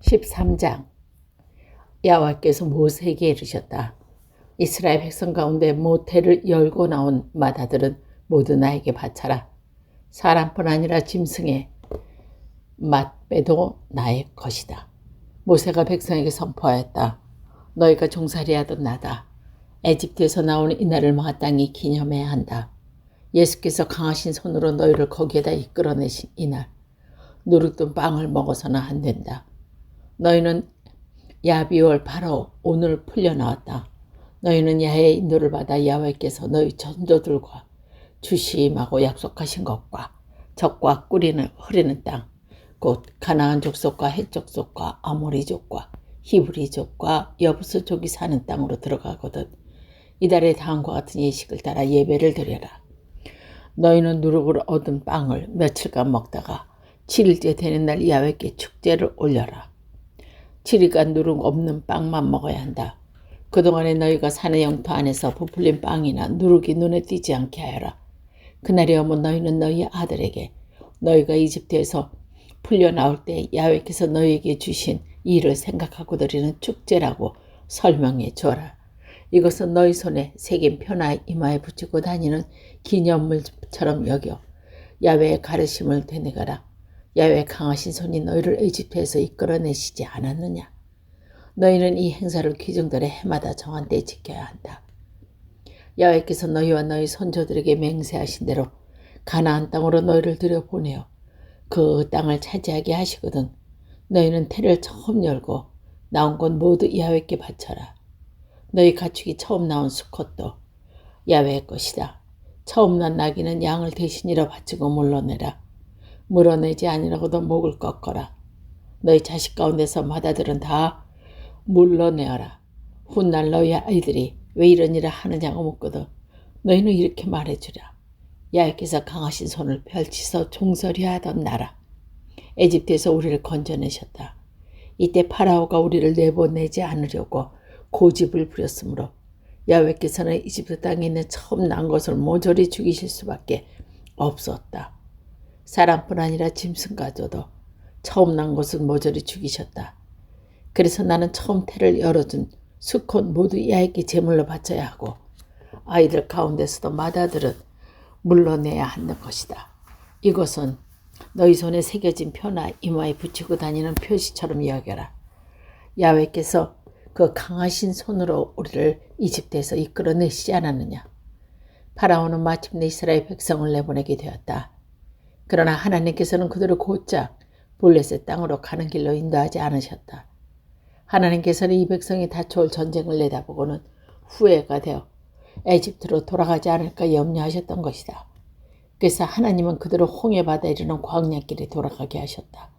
13장. 여호와께서 모세에게 이르셨다. 이스라엘 백성 가운데 모태를 열고 나온 맏아들은 모두 나에게 바쳐라. 사람뿐 아니라 짐승의 맏배도 나의 것이다. 모세가 백성에게 선포하였다. 너희가 종살이하던 나다. 에집트에서 나온 이날을 마땅히 기념해야 한다. 예수께서 강하신 손으로 너희를 거기에다 이끌어내신 이날. 누룩된 빵을 먹어서는 안 된다. 너희는 야비올 바로 오늘 풀려나왔다. 너희는 야훼의 인도를 받아 야훼께서 너희 전조들과 주심하고 약속하신 것과 적과 꿀이는 흐리는 땅, 곧 가나안 족속과 헷 족속과 아모리족과 히브리족과 여부스족이 사는 땅으로 들어가거든. 이달의 다음과 같은 예식을 따라 예배를 드려라. 너희는 누룩을 얻은 빵을 며칠간 먹다가 7일째 되는 날 야훼께 축제를 올려라. 7일간 누룩 없는 빵만 먹어야 한다. 그동안에 너희가 사내 영토 안에서 부풀린 빵이나 누룩이 눈에 띄지 않게 하여라. 그날이 오면 너희는 너희 아들에게 너희가 이집트에서 풀려나올 때 야훼께서 너희에게 주신 일을 생각하고 드리는 축제라고 설명해 주어라. 이것은 너희 손에 새긴 표나 이마에 붙이고 다니는 기념물처럼 여겨 야훼의 가르침을 되뇌가라. 야훼의 강하신 손이 너희를 이집트에서 이끌어내시지 않았느냐. 너희는 이 행사를 귀중들의 해마다 정한 때에 지켜야 한다. 야훼께서 너희와 너희 손조들에게 맹세하신 대로 가나안 땅으로 너희를 들여보내어 그 땅을 차지하게 하시거든. 너희는 태를 처음 열고 나온 것 모두 야훼께 바쳐라. 너희 가축이 처음 나온 수컷도 야훼의 것이다. 처음 난 나귀는 양을 대신이라 바치고 물러내라. 물어내지 아니라고도 목을 꺾어라. 너희 자식 가운데서 맏아들은 다 물러내어라. 훗날 너희 아이들이 왜 이런 일을 하느냐고 묻거든. 너희는 이렇게 말해주라. 야훼께서 강하신 손을 펼치서 종살이하던 나라 에집트에서 우리를 건져내셨다. 이때 파라오가 우리를 내보내지 않으려고 고집을 부렸으므로 야훼께서는 이집트 땅에 있는 처음 난 것을 모조리 죽이실 수밖에 없었다. 사람뿐 아니라 짐승까지도 처음 난 것은 모조리 죽이셨다. 그래서 나는 처음 태를 열어준 수컷 모두 야훼께 제물로 바쳐야 하고 아이들 가운데서도 맏아들은 물러내야 하는 것이다. 이것은 너희 손에 새겨진 표나 이마에 붙이고 다니는 표시처럼 여겨라. 야훼께서 그 강하신 손으로 우리를 이집트에서 이끌어내시지 않았느냐. 파라오는 마침내 이스라엘 백성을 내보내게 되었다. 그러나 하나님께서는 그들을 곧장 블레셋 땅으로 가는 길로 인도하지 않으셨다. 하나님께서는 이 백성이 닥쳐올 전쟁을 내다보고는 후회가 되어 에집트로 돌아가지 않을까 염려하셨던 것이다. 그래서 하나님은 그들을 홍해바다에 이르는 광야길에 돌아가게 하셨다.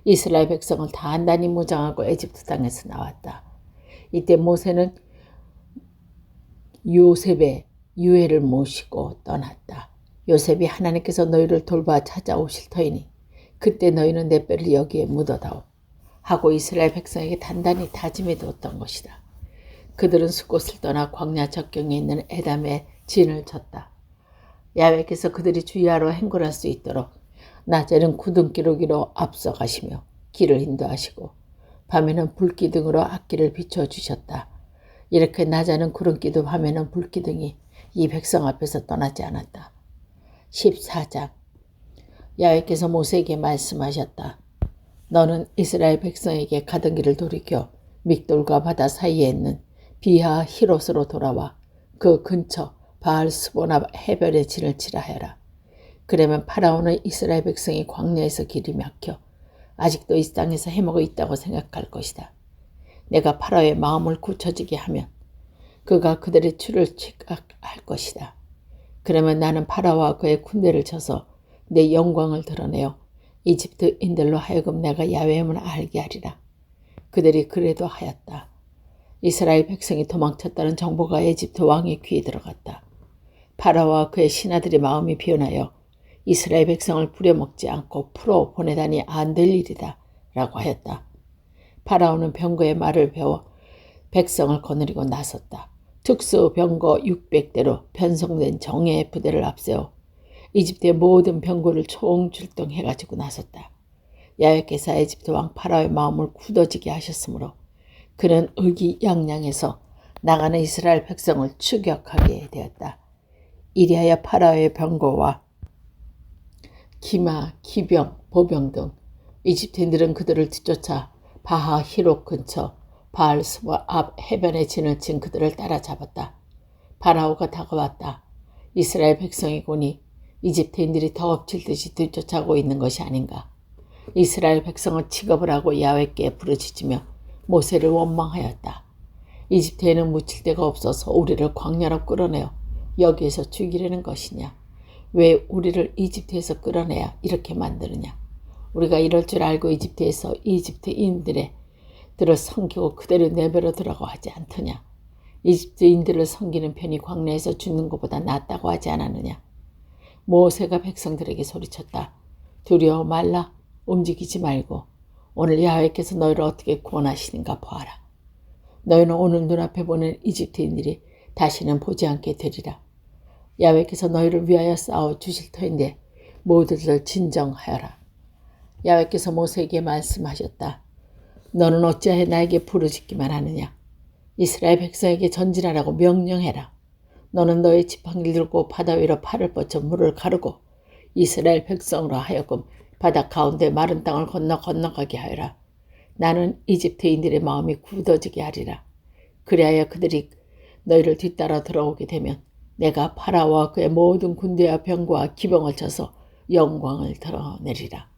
이스라엘 백성을 단단히 무장하고 에집트 땅에서 나왔다. 이때 모세는 요셉의 유해를 모시고 떠났다. 요셉이 하나님께서 너희를 돌봐 찾아오실 터이니 그때 너희는 내 뼈를 여기에 묻어다오 하고 이스라엘 백성에게 단단히 다짐해 두었던 것이다. 그들은 숫곳을 떠나 광야 적경에 있는 에담에 진을 쳤다. 야훼께서 그들이 주야로 행군할 수 있도록 낮에는 구름기록이로 앞서가시며 길을 인도하시고 밤에는 불기둥으로 앞길을 비춰주셨다. 이렇게 낮에는 구름기둥 밤에는 불기둥이 이 백성 앞에서 떠나지 않았다. 14장. 야훼께서 모세에게 말씀하셨다. 너는 이스라엘 백성에게 가던 길을 돌이켜 믹돌과 바다 사이에 있는 비하 히롯으로 돌아와 그 근처 바알 스보나 해변에 진을 치라 해라. 그러면 파라오는 이스라엘 백성이 광야에서 길이 막혀 아직도 이 땅에서 해먹어 있다고 생각할 것이다. 내가 파라오의 마음을 굳혀지게 하면 그가 그들의 추를 취각할 것이다. 그러면 나는 파라오와 그의 군대를 쳐서 내 영광을 드러내어 이집트인들로 하여금 내가 야훼임을 알게 하리라. 그들이 그래도 하였다. 이스라엘 백성이 도망쳤다는 정보가 에집트 왕의 귀에 들어갔다. 파라오와 그의 신하들의 마음이 변하여 이스라엘 백성을 부려먹지 않고 풀어 보내다니 안 될 일이다 라고 하였다. 파라오는 병거의 말을 배워 백성을 거느리고 나섰다. 특수 병거 600대로 편성된 정예의 부대를 앞세워 이집트의 모든 병거를 총출동해가지고 나섰다. 야훼께서 에집트 왕 파라오의 마음을 굳어지게 하셨으므로 그는 의기양양해서 나가는 이스라엘 백성을 추격하게 되었다. 이리하여 파라오의 병거와 기마, 기병, 보병 등 이집트인들은 그들을 뒤쫓아 바하 히롯 근처 바알스바 앞 해변에 진을 친 그들을 따라잡았다. 파라오가 다가왔다. 이스라엘 백성이 보니 이집트인들이 더 엎칠듯이 뒤쫓아오고 있는 것이 아닌가. 이스라엘 백성은 취급을 하고 야훼께 부르짖으며 모세를 원망하였다. 이집트에는 묻힐 데가 없어서 우리를 광야로 끌어내어 여기에서 죽이려는 것이냐. 왜 우리를 이집트에서 끌어내야 이렇게 만드느냐. 우리가 이럴 줄 알고 이집트에서 이집트인들의 들을 섬기고 그대로 내버려 두라고 하지 않더냐. 이집트인들을 섬기는 편이 광야에서 죽는 것보다 낫다고 하지 않았느냐. 모세가 백성들에게 소리쳤다. 두려워 말라. 움직이지 말고 오늘 야훼께서 너희를 어떻게 구원하시는가 보아라. 너희는 오늘 눈앞에 보는 이집트인들이 다시는 보지 않게 되리라. 야훼께서 너희를 위하여 싸워 주실 터인데 모두들 진정하여라. 야훼께서 모세에게 말씀하셨다. 너는 어찌하여 나에게 부르짖기만 하느냐. 이스라엘 백성에게 전진하라고 명령해라. 너는 너의 지팡이를 들고 바다 위로 팔을 뻗쳐 물을 가르고 이스라엘 백성으로 하여금 바다 가운데 마른 땅을 건너가게 하여라. 나는 이집트인들의 마음이 굳어지게 하리라. 그리하여 그들이 너희를 뒤따라 들어오게 되면 내가 파라오와 그의 모든 군대와 병거와 기병을 쳐서 영광을 드러내리라.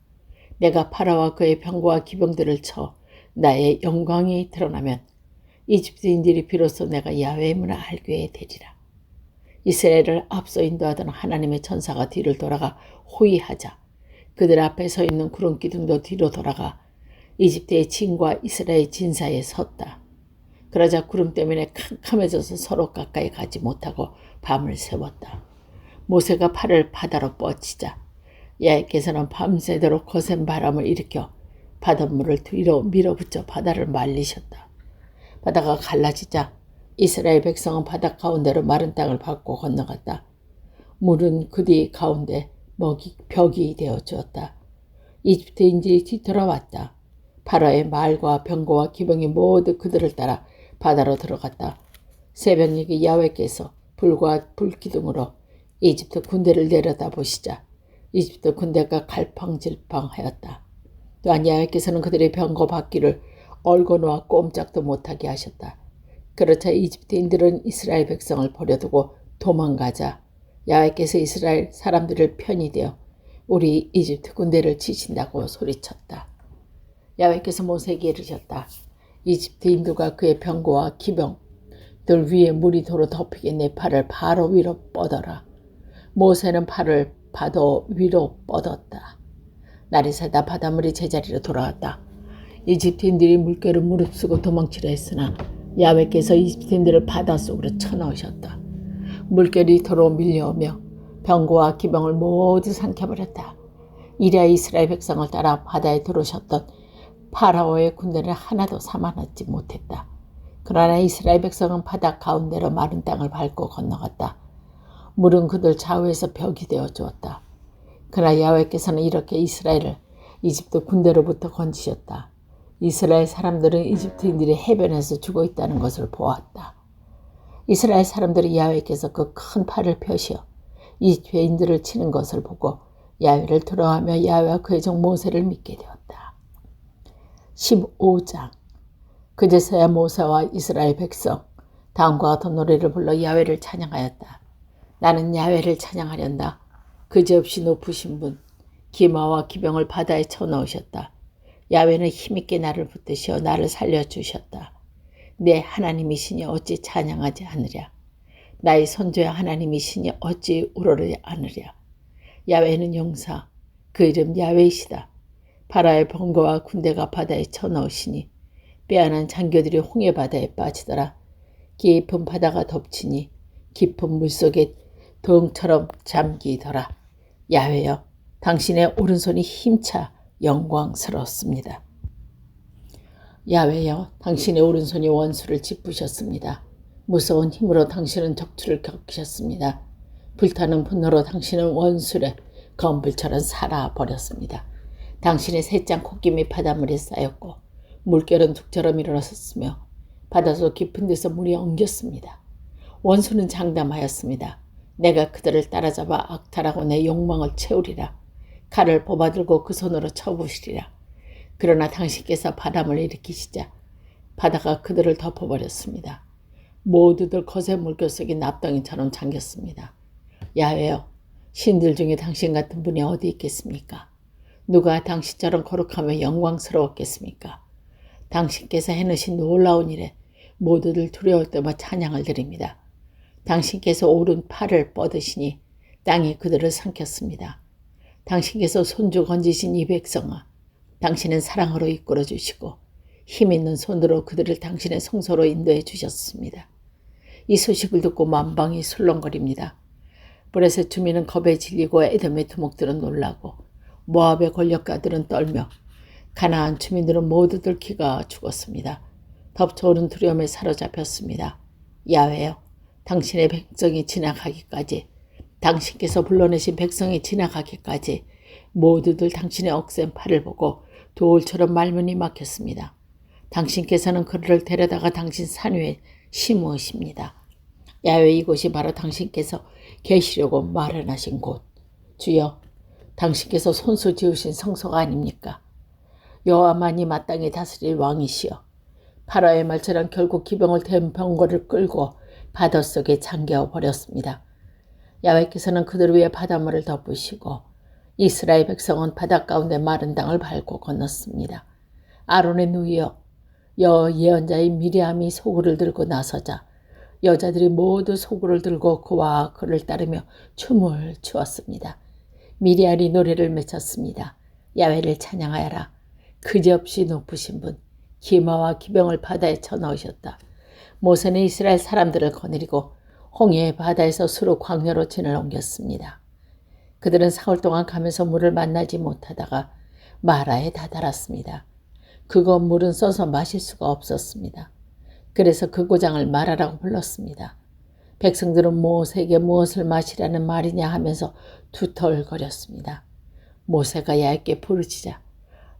내가 파라오와 그의 병거와 기병들을 쳐 나의 영광이 드러나면 이집트인들이 비로소 내가 야훼임을 알게 되리라. 이스라엘을 앞서 인도하던 하나님의 천사가 뒤를 돌아가 호위하자 그들 앞에 서 있는 구름 기둥도 뒤로 돌아가 이집트의 진과 이스라엘 진 사이에 섰다. 그러자 구름 때문에 캄캄해져서 서로 가까이 가지 못하고 밤을 새웠다. 모세가 팔을 바다로 뻗치자 야훼께서는 밤새도록 거센 바람을 일으켜 바닷물을 뒤로 밀어붙여 바다를 말리셨다. 바다가 갈라지자 이스라엘 백성은 바다 가운데로 마른 땅을 밟고 건너갔다. 물은 그 뒤 가운데 벽이 되어 주었다. 이집트인들이 뒤돌아왔다. 파라오의 말과 병거와 기병이 모두 그들을 따라 바다로 들어갔다. 새벽녘에 야훼께서 불과 불기둥으로 이집트 군대를 내려다보시자 이집트 군대가 갈팡질팡하였다. 또한 야훼께서는 그들의 병거 바퀴를 얼거놓아 꼼짝도 못하게 하셨다. 그렇자 이집트인들은 이스라엘 백성을 버려두고 도망가자 야훼께서 이스라엘 사람들을 편이 되어 우리 이집트 군대를 치신다고 소리쳤다. 야훼께서 모세에게 이르셨다. 이집트인들과 그의 병거와 기병들 위에 물이 도로 덮이게 내 팔을 바로 위로 뻗어라. 모세는 팔을 바다 위로 뻗었다. 날이 새다 바닷물이 제자리로 돌아왔다. 이집트인들이 물결을 무릅쓰고 도망치려 했으나 야훼께서 이집트인들을 바닷속으로 쳐넣으셨다. 물결이 도로 밀려오며 병거와 기병을 모두 삼켜버렸다. 이리하여 이스라엘 백성을 따라 바다에 들어오셨던 파라오의 군대는 하나도 살아남지 못했다. 그러나 이스라엘 백성은 바다 가운데로 마른 땅을 밟고 건너갔다. 물은 그들 좌우에서 벽이 되어 주었다. 그러나 야훼께서는 이렇게 이스라엘을 이집트 군대로부터 건지셨다. 이스라엘 사람들은 이집트인들이 해변에서 죽어 있다는 것을 보았다. 이스라엘 사람들이 야훼께서 그 큰 팔을 펴시어 이 죄인들을 치는 것을 보고 야훼를 두려워하며 야훼와 그의 종 모세를 믿게 되었다. 15장. 그제서야 모세와 이스라엘 백성 다음과 같은 노래를 불러 야훼를 찬양하였다. 나는 야훼를 찬양하련다. 그지없이 높으신 분 기마와 기병을 바다에 쳐넣으셨다. 야훼는 힘있게 나를 붙드시어 나를 살려주셨다. 내 하나님이시니 어찌 찬양하지 않으랴. 나의 선조의 하나님이시니 어찌 우러르지 않으랴. 야훼는 용사 그 이름 야훼이시다. 파라오의 병거와 군대가 바다에 쳐넣으시니 빼앗는 장교들이 홍해 바다에 빠지더라. 깊은 바다가 덮치니 깊은 물속에 덩처럼 잠기더라. 야훼여 당신의 오른손이 힘차 영광스럽습니다. 야훼여 당신의 오른손이 원수를 짚으셨습니다. 무서운 힘으로 당신은 적투를 겪으셨습니다. 불타는 분노로 당신은 원수를 검불처럼 살아버렸습니다. 당신의 새짱 콧김이 바닷물에 쌓였고 물결은 둑처럼 일어섰으며 바닷속 깊은 데서 물이 엉겼습니다. 원수는 장담하였습니다. 내가 그들을 따라잡아 악탈하고 내 욕망을 채우리라. 칼을 뽑아들고 그 손으로 쳐부시리라. 그러나 당신께서 바람을 일으키시자 바다가 그들을 덮어버렸습니다. 모두들 거센 물결 속에 납덩이처럼 잠겼습니다. 야훼여, 신들 중에 당신 같은 분이 어디 있겠습니까? 누가 당신처럼 거룩하며 영광스러웠겠습니까? 당신께서 해내신 놀라운 일에 모두들 두려울 때마다 찬양을 드립니다. 당신께서 오른 팔을 뻗으시니 땅이 그들을 삼켰습니다. 당신께서 손주 건지신 이 백성아, 당신은 사랑으로 이끌어 주시고 힘있는 손으로 그들을 당신의 성소로 인도해 주셨습니다. 이 소식을 듣고 만방이 술렁거립니다. 브레셋 주민은 겁에 질리고 에돔의 두목들은 놀라고 모압의 권력가들은 떨며 가나안 주민들은 모두들 기가 죽었습니다. 덮쳐오는 두려움에 사로잡혔습니다. 야훼여, 당신의 백성이 지나가기까지, 당신께서 불러내신 백성이 지나가기까지 모두들 당신의 억센 팔을 보고 돌처럼 말문이 막혔습니다. 당신께서는 그들을 데려다가 당신 산 위에 심으십니다. 야훼, 이곳이 바로 당신께서 계시려고 마련하신 곳. 주여, 당신께서 손수 지으신 성소가 아닙니까? 여호와만이 마땅히 다스릴 왕이시여, 파라오의 말처럼 결국 기병을 댄 병거를 끌고 바닷속에 잠겨 버렸습니다. 야훼께서는 그들 위에 바닷물을 덮으시고 이스라엘 백성은 바닷 가운데 마른 땅을 밟고 건넜습니다. 아론의 누이여, 예언자인 미리암이 소구를 들고 나서자 여자들이 모두 소구를 들고 그와 그를 따르며 춤을 추었습니다. 미리암이 노래를 맺혔습니다. 야훼를 찬양하여라. 그지없이 높으신 분, 기마와 기병을 바다에 쳐넣으셨다. 모세는 이스라엘 사람들을 거느리고 홍해의 바다에서 수로 광야로 진을 옮겼습니다. 그들은 사흘 동안 가면서 물을 만나지 못하다가 마라에 다다랐습니다. 그곳 물은 써서 마실 수가 없었습니다. 그래서 그 고장을 마라라고 불렀습니다. 백성들은 모세에게 무엇을 마시라는 말이냐 하면서 두털거렸습니다. 모세가 야훼께 부르짖자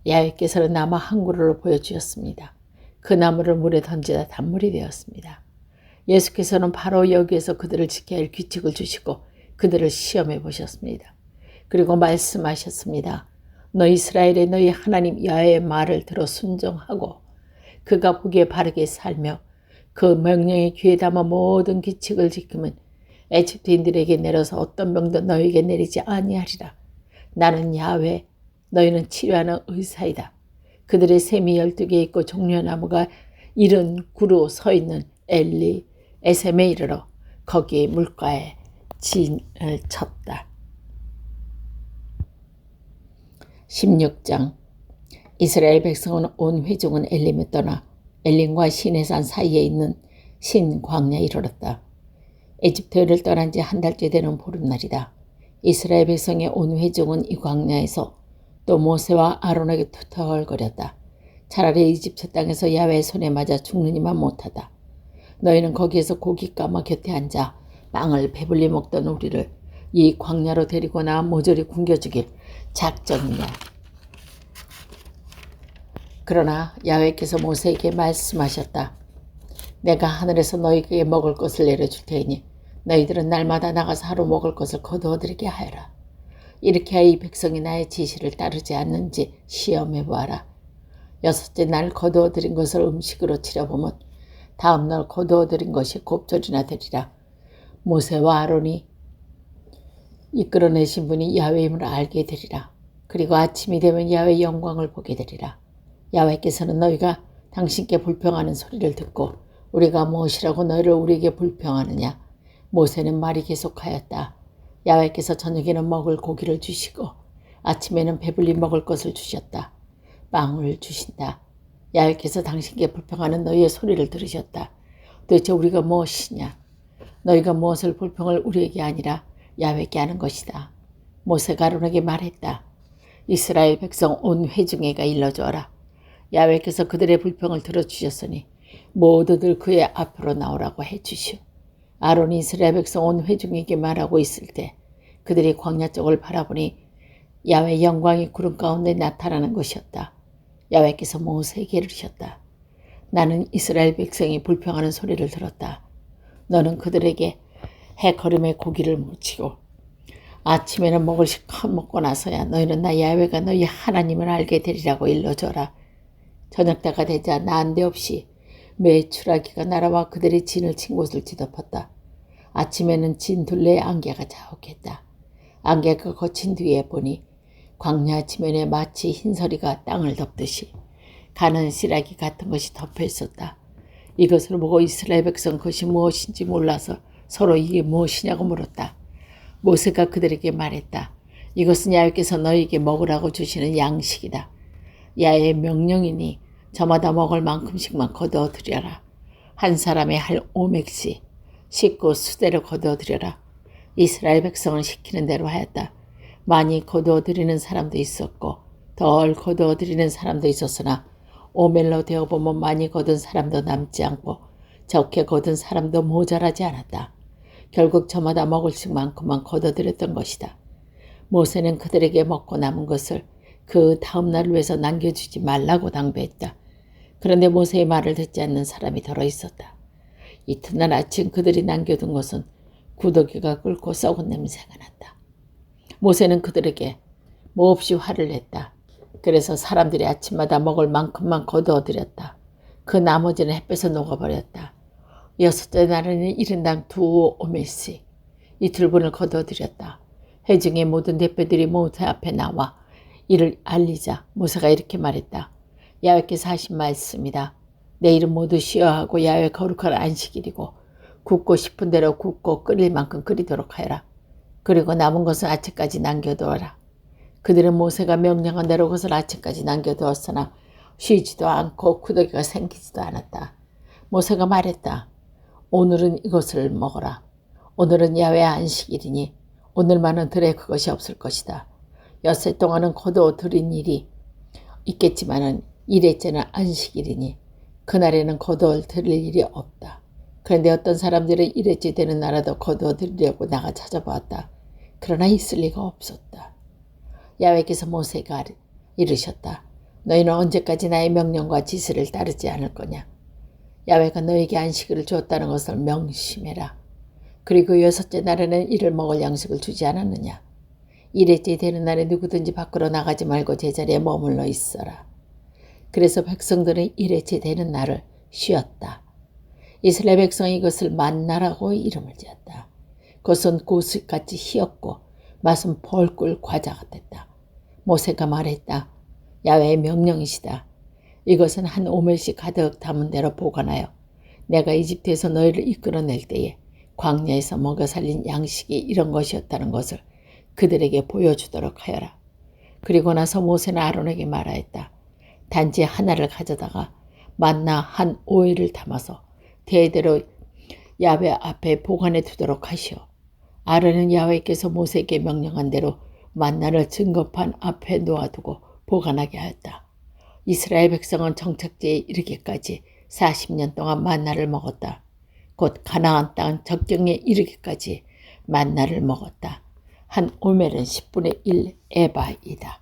야훼께서는 나무 한 그루를 보여주셨습니다. 그 나무를 물에 던지다 단물이 되었습니다. 예수께서는 바로 여기에서 그들을 지켜야 할 규칙을 주시고 그들을 시험해 보셨습니다. 그리고 말씀하셨습니다. 너 이스라엘의 너희 하나님 야훼의 말을 들어 순종하고 그가 보기에 바르게 살며 그 명령에 귀에 담아 모든 규칙을 지키면 애집트인들에게 내려서 어떤 병도 너희에게 내리지 아니하리라. 나는 야훼, 너희는 치료하는 의사이다. 그들의 샘이 12개 있고 종려나무가 70그루 서 있는 엘리 에셈에 이르러 거기 물가에 진을 쳤다. 16장. 이스라엘 백성은 온 회중은 엘림을 떠나 엘림과 시내산 사이에 있는 신 광야에 이르렀다. 에집트를 떠난 지 한 달째 되는 보름날이다. 이스라엘 백성의 온 회중은 이 광야에서 또 모세와 아론에게 투덜거렸다. 차라리 이집트 땅에서 야훼의 손에 맞아 죽느니만 못하다. 너희는 거기에서 고깃가마 곁에 앉아 빵을 배불리 먹던 우리를 이 광야로 데리고 나와 모조리 굶겨 죽일 작정이냐. 그러나 야훼께서 모세에게 말씀하셨다. 내가 하늘에서 너희에게 먹을 것을 내려줄 테니 너희들은 날마다 나가서 하루 먹을 것을 거두어들이게 하여라. 이렇게 하여 이 백성이 나의 지시를 따르지 않는지 시험해 보아라. 6째 날 거두어들인 것을 음식으로 치러보면 다음 날 거두어들인 것이 곱절이나 되리라. 모세와 아론이 이끌어내신 분이 야훼임을 알게 되리라. 그리고 아침이 되면 야훼의 영광을 보게 되리라. 야훼께서는 너희가 당신께 불평하는 소리를 듣고 우리가 무엇이라고 너희를 우리에게 불평하느냐. 모세는 말이 계속하였다. 야훼께서 저녁에는 먹을 고기를 주시고 아침에는 배불리 먹을 것을 주셨다. 빵을 주신다. 야훼께서 당신께 불평하는 너희의 소리를 들으셨다. 도대체 우리가 무엇이냐. 너희가 무엇을 불평을 우리에게 아니라 야훼께 하는 것이다. 모세가 아론에게 말했다. 이스라엘 백성 온 회중에게 일러주어라. 야훼께서 그들의 불평을 들어주셨으니 모두들 그의 앞으로 나오라고 해주시오. 아론이 이스라엘 백성 온 회중에게 말하고 있을 때 그들이 광야 쪽을 바라보니 야훼 영광이 구름 가운데 나타나는 것이었다. 야훼께서 모세에게 이르셨다. 나는 이스라엘 백성이 불평하는 소리를 들었다. 너는 그들에게 해거름에 고기를 묻히고 아침에는 먹을 실컷 먹고 나서야 너희는 나 야훼가 너희 하나님을 알게 되리라고 일러줘라. 저녁 때가 되자 난데없이 메추라기가 날아와 그들의 진을 친 곳을 뒤덮었다. 아침에는 진 둘레에 안개가 자욱했다. 안개가 거친 뒤에 보니 광야 지면에 마치 흰서리가 땅을 덮듯이 가는 시라기 같은 것이 덮여 있었다. 이것을 보고 이스라엘 백성 그것이 무엇인지 몰라서 서로 이게 무엇이냐고 물었다. 모세가 그들에게 말했다. 이것은 야훼께서 너희에게 먹으라고 주시는 양식이다. 야훼의 명령이니 저마다 먹을 만큼씩만 거두어 드려라. 한 사람의 할 5맥씩 씻고 수대로 거두어 드려라. 이스라엘 백성은 시키는 대로 하였다. 많이 거두어 드리는 사람도 있었고 덜 거두어 드리는 사람도 있었으나 오멜로 되어보면 많이 거둔 사람도 남지 않고 적게 거둔 사람도 모자라지 않았다. 결국 저마다 먹을 식만큼만 거둬들였던 것이다. 모세는 그들에게 먹고 남은 것을 그 다음 날을 위해서 남겨주지 말라고 당부했다. 그런데 모세의 말을 듣지 않는 사람이 더러 있었다. 이튿날 아침 그들이 남겨둔 것은 구더기가 끓고 썩은 냄새가 났다. 모세는 그들에게 몹시 화를 냈다. 그래서 사람들이 아침마다 먹을 만큼만 거두어들였다. 그 나머지는 햇볕에 녹아버렸다. 여섯째 날에는 1인당 2오멜씩 이틀분을 거두어들였다. 회중의 모든 대표들이 모세 앞에 나와 이를 알리자 모세가 이렇게 말했다. 야훼께서 하신 말씀이다. 내일은 모두 쉬어하고 야훼 거룩한 안식일이고 굽고 싶은 대로 굽고 끓일 만큼 끓이도록 하여라. 그리고 남은 것은 아침까지 남겨두어라. 그들은 모세가 명령한 대로 그것을 아침까지 남겨두었으나 쉬지도 않고 구더기가 생기지도 않았다. 모세가 말했다. 오늘은 이것을 먹어라. 오늘은 야훼 안식일이니 오늘만은 들에 그것이 없을 것이다. 엿새 동안은 거두어 들인 일이 있겠지만은 일회째는 안식일이니 그날에는 거두어 들일 일이 없다. 그런데 어떤 사람들은 일회째 되는 날에도 거두어 들이려고 나가 찾아보았다. 그러나 있을 리가 없었다. 야훼께서 모세가 이르셨다. 너희는 언제까지 나의 명령과 지시를 따르지 않을 거냐. 야훼가 너에게 안식일을 주었다는 것을 명심해라. 그리고 여섯째 날에는 이를 먹을 양식을 주지 않았느냐. 일회째 되는 날에 누구든지 밖으로 나가지 말고 제자리에 머물러 있어라. 그래서 백성들은 일회째 되는 날을 쉬었다. 이스라엘 백성이 이것을 만나라고 이름을 지었다. 그것은 고슬같이 희었고 맛은 벌꿀 과자 같았다. 모세가 말했다. 야훼의 명령이시다. 이것은 한 오멜씩 가득 담은 대로 보관하여 내가 이집트에서 너희를 이끌어낼 때에 광야에서 먹여 살린 양식이 이런 것이었다는 것을 그들에게 보여주도록 하여라. 그리고 나서 모세는 아론에게 말하였다. 단지 하나를 가져다가 만나 한 오일을 담아서 대대로 야훼 앞에 보관해 두도록 하시오. 아론은 야훼께서 모세에게 명령한 대로 만나를 증거판 앞에 놓아두고 보관하게 하였다. 이스라엘 백성은 정착지에 이르기까지 40년 동안 만나를 먹었다. 곧 가나안 땅 적경에 이르기까지 만나를 먹었다. 한 오멜은 10분의 1 에바이다.